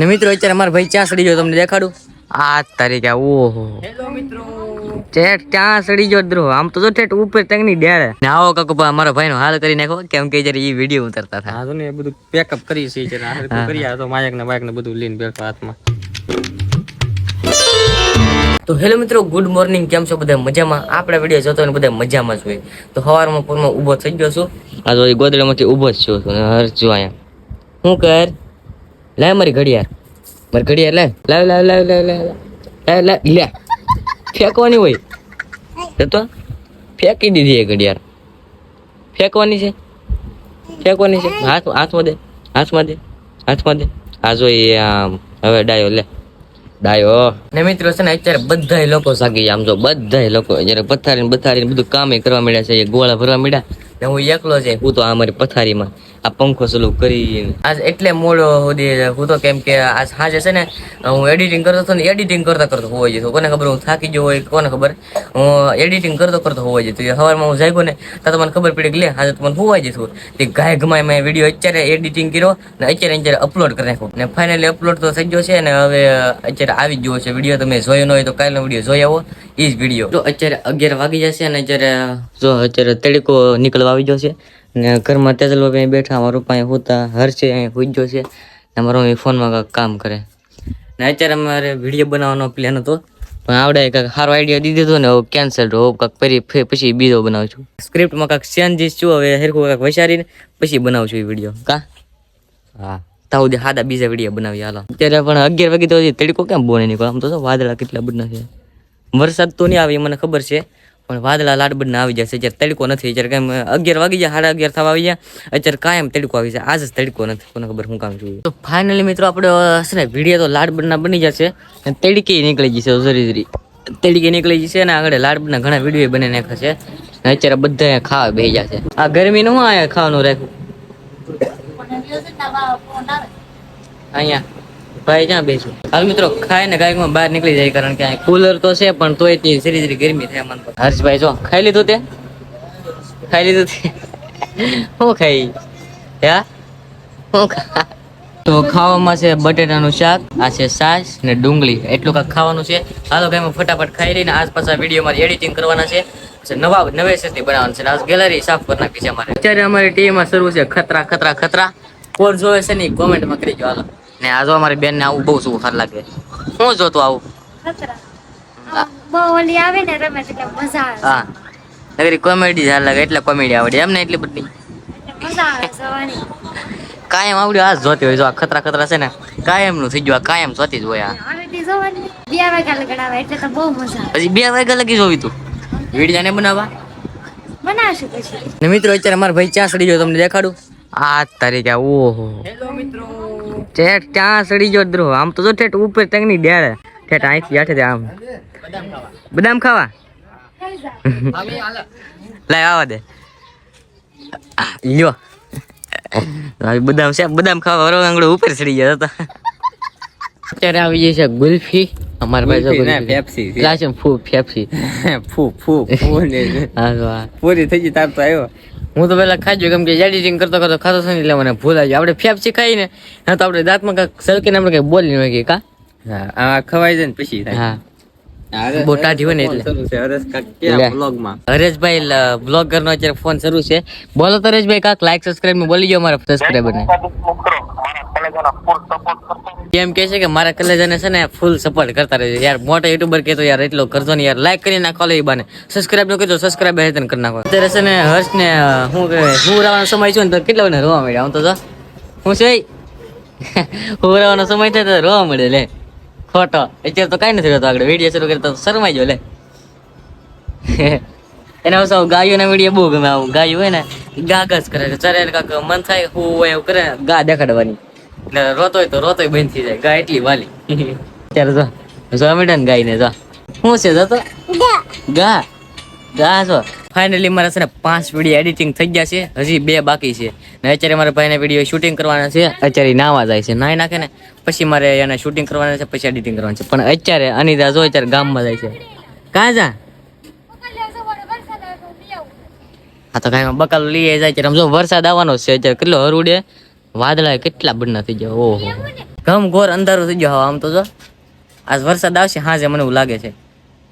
ને મિત્રો અત્યારે અમારા ભાઈ ચા સડી ગયો, તમને દેખાડું. આ તારીખે ઓહો હેલો મિત્રો, ચેટ ચા સડી ગયો દ્રો. આમ તો જો ઠેઠ ઉપર ટંગની ડેળે ને આવો કાકો મારા ભાઈ નો હાલ કરી નાખો, કેમ કે જયારે ઈ વિડિયો ઉતારતા હતા. હા તો ને બધું પેકઅપ કરી છે જરા આ કરી આ તો માયક ને બાઈક ને બધું લઈને બેઠો હાથમાં. તો હેલો મિત્રો, ગુડ મોર્નિંગ. કેમ છો બધા? મજામાં? આપણે વિડીયો જોતો ને બધા મજામાં જ હોય. તો સવારમાં પૂરમાં ઊભો થઈ ગયો છું. આ તો ગોદડામાંથી ઊભો જ છું. હર્ષ જો અહીંયા શું કર, લાય મારી ઘડિયાળ, મારી ઘડિયાળ લાય, લાવ લાવ લાવ લાવ લાવ લાવ લે. ફેંકવાની હોય તો ફેંકી દીધી એ ઘડિયાળ. ફેંકવાની છે, ફેંકવાની છે. હાથમાં દે, હાથમાં દે, હાથમાં દે. આ જો એ આમ હવે ડાયો લે, ડાયો. ને મિત્રો છે ને અત્યારે બધા લોકો જાગી ગયા. આમ જો બધા લોકો જયારે પથારીને બધું કામ કરવા મળ્યા છે, ગોળા ભરવા મળ્યા. ને હું એકલો છે, હું તો આ મારી પથારીમાં આ પંખો ચાલુ કરી આજ એટલે મોડો સુધી હું તો, કેમ કે આજ સાંજે છે ને હું એડિટિંગ કરતો હતો ને એડિટિંગ કરતો હોવા જતો. કોને ખબર હું થાકી ગયો હોય, કોને ખબર હું એડિટિંગ કરતો હોવા જતો. સવારમાં હું જાગ્યો ને તો મને ખબર પડી કે લે આજે તો મને હોવા જતું. તે ગાય ગમાય મેં વિડીયો અત્યારે એડિટિંગ કર્યો ને અત્યારે અપલોડ કરી નાખ્યો ને ફાઇનલી અપલોડ તો થઈ ગયો છે. ને હવે અત્યારે આવી ગયો છે વિડીયો. તમે જોયો ન હોય તો કાલનો વિડીયો જોઈ આવો, એ જ વિડીયો. તો અત્યારે 11 વાગી જશે અને અત્યારે જો અત્યારે તડકો નીકળવા આવી ગયો છે. ને ઘરમાં તેજલભાઈ બેઠા, મારા પપ્પા અહીંયા હોતા, હર્ષે અહીંયા હોઈ ગયો છે ને મારો ફોનમાં કાંઈક કામ કરે. ને અત્યારે અમારે વિડીયો બનાવવાનો પ્લાન હતો પણ આવડે કાંઈક સારો આઈડિયા દીધો હતો ને હવે કેન્સલ. કાંઈક પછી બીજો બનાવું છું. સ્ક્રિપ્ટમાં કાંઈક ચેન્જીસ છું, હવે હેરખું કાંઈક વિચારીને પછી બનાવું છું એ વિડીયો. કા હા તાવ દે સાદા બીજા વિડીયો બનાવી હાલો. અત્યારે પણ 11 વાગે તો તડકો કેમ બોને નીકળે. આમ તો વાદળા કેટલા બધા છે. વરસાદ તો નહીં આવે એ મને ખબર છે, પણ વાદળા લાડબડના આવી જશે. અત્યારે તડકો નથી. અત્યારે કેમ 11 વાગી જાય, 11:30 થવા આવી જાય. અત્યારે કાયમ તડકો આવી જાય, આજ જ તડકો નથી. કોને ખબર શું કામ જોઈએ. તો ફાઇનલી મિત્રો આપણે છે ને વિડીયો તો લાડબડના બની જશે અને તડકી નીકળી જશે. જરી તડકી નીકળી જશે અને આગળ લાડબડના ઘણા વિડીયો બની નાખ્યા છે. અત્યારે બધા ખાવા બેસી જશે. આ ગરમીનું શું અહીંયા ખાવાનું રાખ્યું અહીંયા ભાઈ ક્યાં બેસું. હાલ મિત્રો ખાય ને ગાયકમાં બહાર નીકળી જાય, કારણ કે કુલર તો છે પણ તોય ધીરે ગરમી થાય મન. હર્ષભાઈ જો ખાઈ લીધું, તે ખાઈ લીધું તે શું ખાઈ હે શું ખા. તો ખાવામાં છે બટેટાનું શાક, આ છે છાશ ને ડુંગળી, એટલું કાંઈક ખાવાનું છે. હાલો ગાયમાં ફટાફટ ખાઈ લઈને આજ પાછા વિડીયો મારી એડિટિંગ કરવાના છે. નવેસરથી બનાવવાનું છે. આજ ગેલેરી સાફ કરી નાખી છે અમારે. અત્યારે અમારી ટીમમાં શરૂ છે ખતરા ખતરા ખતરા. કોણ જોવે છે ને કોમેન્ટમાં કરી દો હાલો. ને આ જો અમારી બેન ને આવું બહુ શું સારું લાગે. હું જોતું આવું ઓલી આવે ને રમે એટલે મજા આવે. હા નગરી કોમેડી સારું લાગે એટલે કોમેડી આવડે એમ ને એટલી બધી મજા આવે જોવાની. કાયમ આવડ્યું આ જોતી હોય. જો આ ખતરા ખતરા છે ને કાયમ નું થઈ ગયું. આ કાયમ જોતી જ હોય. આ આવેથી જોવાની 2 વાગ્યા લગન આવે એટલે તો બહુ મજા આવે. હજી 2 વાગ્યા લગી જોવી તું વિડીયો ને બનાવવા બનાવશું પછી. ને મિત્રો અત્યારે અમારા ભાઈ ચા સડી ગયો, તમને દેખાડું. આ તારીખે ઓહો હેલો મિત્રો, ચેટ ચા સડી ગયો દ્રો. આમ તો જો ઠેઠ ઉપર ટંગની ડેળે ઠેઠ અહીંથી આઠે આમ બદામ ખાવા લાય આવા દે લ્યો. બદામ છે, બદામ ખાવા વરો આંગળો ઉપર ચડી ગયા હતા. અત્યારે આવી જાય છે ગુલ્ફી. અમારા ભાઈ પેપ્સી લાચમ ફૂ પેપ્સી ફૂ ફૂ ફૂ ને હા પૂરી થઈ ગઈ તાર તો આવ્યો. હું તો પેલા ખાઈ ગયો, કેમ કે એડિટિંગ કરતો ખાતો છે ને એટલે મને ભૂલાઈ ગયો. આપણે પેપ્સી ખાઈને હા તો આપણે દાંતમાં કાંઈક સલકીને આપણે કંઈક બોલી ન હોય કા. હા ખવાઈ જાય ને પછી હા બહુ ટાઢી હોય ને એટલે. હરેશભાઈ બ્લોગર નો અત્યારે ફોન શરૂ છે. બોલો તો હરેશભાઈ કાંક લાઈક સબસ્ક્રાઇબ માં બોલી ગયો મારા સબસ્ક્રાઇબર ને. કેમ કે છે કે મારા કલેજાને છે ને ફૂલ સપોર્ટ કરતા રહેજો યાર. મોટા યુટ્યુબર કે તો યાર એટલો કરજો ને યાર. લાઈક કરી નાખો એ બાને, સબસ્ક્રાઇબ નો કીધો સબસ્ક્રાઇબ હેતન કરી નાખો. અત્યારે છે ને હર્ષ ને હું રાવાનો સમય છું ને તો કેટલા મને રોવા મળ્યા. હું તો જો હું છે હું રાવાનો સમય થાય તો રોવા મળે લે ખોટો. અત્યારે તો કઈ નથી રહેતો. આગળ વિડીયો શરૂ કરતા શરમાઈ ગયો લે. એના સૌ ગાયોના વિડીયો બહુ ગમે. આવું ગાયું હોય ને ગાગા જ કરે. ચારે કાંક મન થાય હું હોય એવું કરે ગા દેખાડવાની. એટલે રોતો હોય તો રોતોય બંધ થઈ જાય. ગા એટલી વાલી. અત્યારે જો મીઠા ને ગાય ને જો શું છે જતો ગા ગા જો. ફાઇનલી મારા છે ને 5 વિડીયો એડિટિંગ થઈ ગયા છે, હજી 2 બાકી છે. ને અત્યારે મારા ભાઈને વિડીયો શૂટિંગ કરવાના છે. અત્યારે નાવા જાય છે, નાઈ નાખે ને પછી મારે એને શૂટિંગ કરવાના છે, પછી એડિટિંગ કરવાનું છે. પણ અત્યારે અનિતા જો અત્યારે ગામમાં જાય છે. કાં જા હા તો કાંઈ બકાલ લઈ જાય છે. સમજો વરસાદ આવવાનો છે. અત્યારે કેટલો હર ઉડે, વાદળા કેટલા બન્ના થઈ ગયા. ઓહો ઘોર અંધારું થઈ ગયો. આમ તો જો આજ વરસાદ આવશે હાજે મને એવું લાગે છે.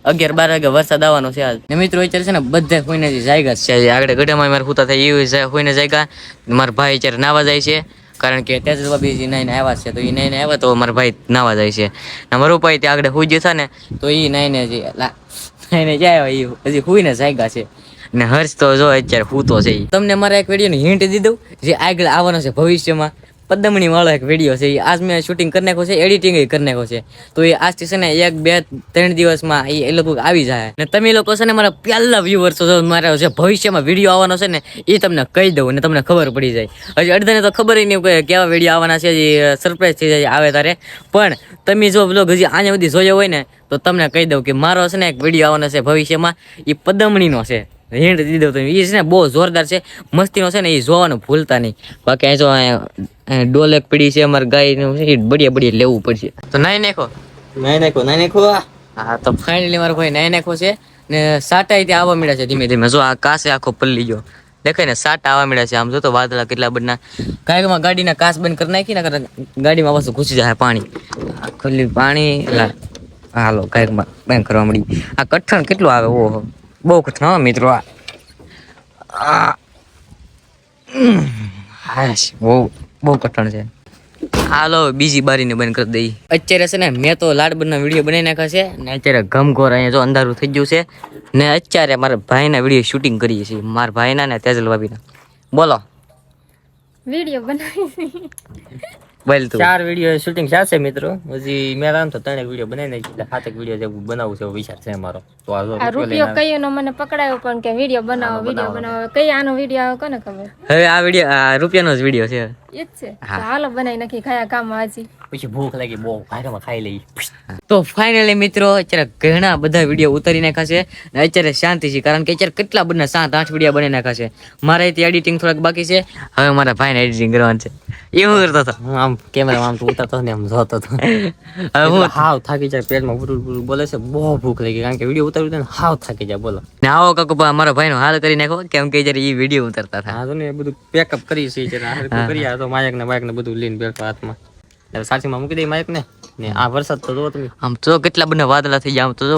11-12 વાગે વરસાદ આવવાનો છે આજ. ને મિત્રો અત્યારે છે ને બધા કોઈને જાયગા છે. આગળ ગઢામાં મારે હુતા થાય એ કોઈને જાયગા. મારા ભાઈ અત્યારે નાવા જાય છે, કારણ કે તેજસ બાબી નાઈને આવ્યા છે. તો એ નાઈને આવ્યા તો મારા ભાઈ નાવા જાય છે. ને મારો ભાઈ ત્યાં આગળ હુઈ જતા ને તો એ નાઈને જાય એ હજી હુઈને જાયગા છે. ને હર્ષ તો જો અત્યારે હૂતો છે. તમને મારા એક વિડીયોની હિન્ટ દીધું જે આગળ આવવાનો છે ભવિષ્યમાં. પદ્મણી વાળો એક વિડીયો છે. આજ મેં શૂટિંગ કરી નાખ્યો છે, એડિટિંગ કરી નાખ્યો છે. તો એ આજથી છે ને 1-2-3 દિવસમાં એ લોકો આવી જાય. ને તમે લોકો છે ને મારા પહેલા વ્યુઅર્સ છો. મારા જે ભવિષ્યમાં વિડીયો આવવાનો છે ને એ તમને કહી દઉં ને તમને ખબર પડી જાય. હજી અડધાને તો ખબર નહીં કે કેવા વિડીયો આવવાના છે. સરપ્રાઈઝ થઈ જાય આવે તારે. પણ તમે જો બ્લોગ હજી આને સુધી જોયો હોય ને તો તમને કહી દઉં કે મારો છે ને એક વિડીયો આવવાનો છે ભવિષ્યમાં. એ પદ્મણીનો છે. હિન્ટ દીધો તો એ છે ને બહુ જોરદાર છે, મસ્તીનો છે ને એ જોવાનું ભૂલતા નહીં. બાકી અહીં જો ડોલેક પડી છે અમારે ગાયનું એ બઢિયા લેવું પડશે. તો નાઈ નાખો. હા તો ફાઇનલી મારો ભાઈ નાઈ નાખો છે. ને સાટા ત્યાં આવવા મળ્યા છે ધીમે ધીમે. જો આ કાસે આખો પલ્લી ગયો દેખાય ને, સાટા આવવા મળ્યા છે. આમ જો તો વાદળા કેટલા બધા. કાંઈકમાં ગાડીના કાચ બંધ કરી નાખી ને ગાડીમાં પાછું ઘૂસી જાય પાણી. ખુલ્લી પાણી હાલો કાંઈકમાં બંધ કરવા મળી. આ કઠણ કેટલું આવે ઓહો, બહુ કઠણ હા મિત્રો. બહુ કઠણ છે. હાલો બીજી બારીને બંધ કરી દઈ. અત્યારે છે ને મેં તો લાડબરના વિડીયો બનાવી નાખ્યા છે ને અત્યારે ઘમઘોર અહીંયા જો અંધારું થઈ ગયું છે. ને અત્યારે મારા ભાઈના વિડીયો શૂટિંગ કરીએ છીએ, મારા ભાઈના ને તેજલ ભાભીના. બોલો વિડીયો બનાવી બોલ તું. 4 વિડીયો શૂટિંગ ચાલશે મિત્રો. હજી મેં આમ તો 3 વિડીયો બનાવી નાખી એટલે 7 વિડીયો જેવું બનાવવું છે એવો વિચાર છે અમારો. તો આ રૂપિયો કઈનો મને પકડાયો પણ કે વિડીયો બનાવો. કઈ આનો વિડીયો આવે કોને ખબર. હવે આ વિડીયો આ રૂપિયાનો જ વિડીયો છે. એ જ છે. હાલો બનાવી નાખી ખાયા કામમાં હજી. પછી ભૂખ લાગી બહુ ભાઈમાં ખાઈ લઈ. તો ફાઇનલી મિત્રો અત્યારે ઘણા બધા વિડીયો ઉતારી નાખ્યા છે ને અત્યારે શાંતિ છે, કારણ કે અત્યારે કેટલા બધા 7-8 વિડીયો બનાવી નાખ્યા છે. મારે ત્યાં એડિટિંગ થોડાક બાકી છે. હવે મારા ભાઈને એડિટિંગ કરવાનું છે. એવું કરતો હતો હું આમ કેમેરા આમ તો ઉતારતો ને આમ જોતો હતો. હવે હું હાવ થાકી જાય, પેટમાં ભૂરું બોલે છે, બહુ ભૂખ લાગી કારણ કે વિડીયો ઉતાર્યું ને હાવ થાકી જાય. બોલો ને આવો કાકો મારા ભાઈનો હાલ કરી નાખો, કેમ કે જયારે એ વિડીયો ઉતારતા હતા. હા તો ને બધું પેકઅપ કરી છે જરા કરી તો માયક ને બધું લઈને બેઠો હાથમાં. સાચીમાં મૂકી દઈ માયક ને. આ વરસાદ તો જો તમે આમ તો કેટલા બધા વાદળા થઈ ગયા. આમ તો જો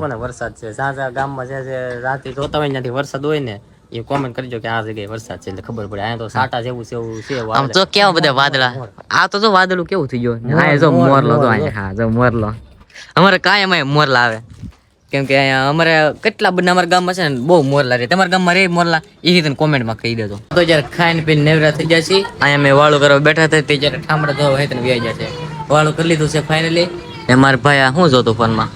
કોને વરસાદ છે. જ્યાં ગામમાં છે રાતે જોતા હોય ત્યાંથી વરસાદ હોય ને એ કોમેન્ટ કરજો કે આ જગ્યાએ વરસાદ છે એટલે ખબર પડે. અહીંયા તો સાટા જેવું છે એવું છે. આમ તો કેવા બધા વાદળા. આ તો જો વાદળું કેવું થઈ ગયું. હા જો મોરલો તો અહીંયા. હા જો મોરલો અમારે કાયમ મોરલા આવે, કેમ કે અહીંયા અમારે કેટલા બધા અમારા ગામમાં છે ને બહુ મોરલા રહે. તમારા ગામમાં રે મોરલા એ રીતે કોમેન્ટમાં કહી દેજો. તો જયારે ખાઈને પીને નેવરા થઈ જાય છે અહીંયા મેં વાળું કરવા બેઠા હતા તે જયારે ઠામડા ધોવા હોય તો વ્યાઈ જશે. વાળું કરી લીધું છે ફાઇનલી. ને મારા ભાઈ આ શું જોતો ફોનમાં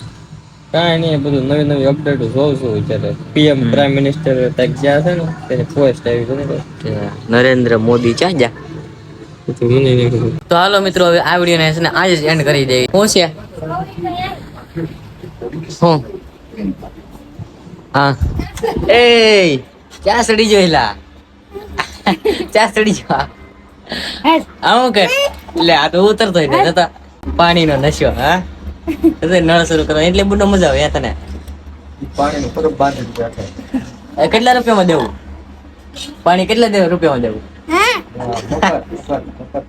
કાંઈ નહીં, બધું નવી અપડેટ જોઉં છું. અત્યારે પીએમ પ્રાઇમ મિનિસ્ટર તક જ્યાં છે ને તેની પોસ્ટ આવી છે ને નરેન્દ્ર મોદી ક્યાં જા. તો હાલો મિત્રો હવે આ વિડીયો ને છે ને આજે જ એન્ડ કરી દઈએ. શું છે શું હા એ ક્યાં સડી જોઈલા ક્યાં સડી જો આવું કે એટલે આ તો ઉતરતો જતા પાણીનો નશો. હા નળ શરૂ કરો એટલે બુડો મજા આવે તને. કેટલા રૂપિયામાં દેવું પાણી? કેટલા રૂપિયામાં દેવું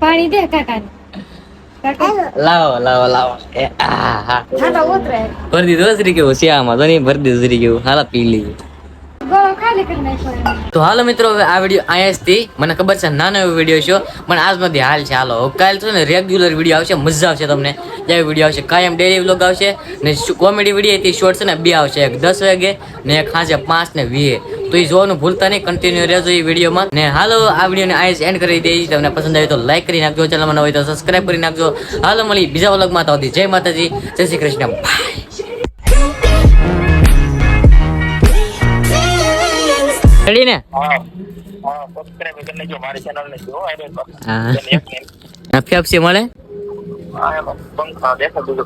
પાણી દે કાકા. લાવો ભરી દીધું શ્રી કેવું શ્યામાં તો નહીં ભરી દીધું શ્રી કેવું. હાલા પી લઈએ. તો હાલો મિત્રો હવે આ વિડીયો અહીંયાથી મને ખબર છે નાનો એવો વિડીયો છે પણ આજમાંથી હાલ છે. હાલો કાલ છે ને રેગ્યુલર વિડીયો આવશે, મજા આવશે તમને. જે વિડીયો આવશે કાયમ ડેલી વ્લોગ આવશે ને કોમેડી વિડીયો થી શોર્ટ છે ને 2 આવશે, એક 10 વાગે ને એક સાંજે 5 ને 20. તો એ જોવાનું ભૂલતા નહીં, કન્ટિન્યુ રહેજો એ વિડીયોમાં. ને હાલો આ વિડીયોને અહીંયા એન્ડ કરી દઈએ. તમને પસંદ આવે તો લાઈક કરી નાખજો, ચેનલમાં ન હોય તો સબસ્ક્રાઈબ કરી નાખજો. હાલો મળી બીજા વ્લોગમાં. તો જય માતાજી, જય શ્રી કૃષ્ણ, બાય. રેડી ને? હા ફેફસી મળે. પંખા દેખાતું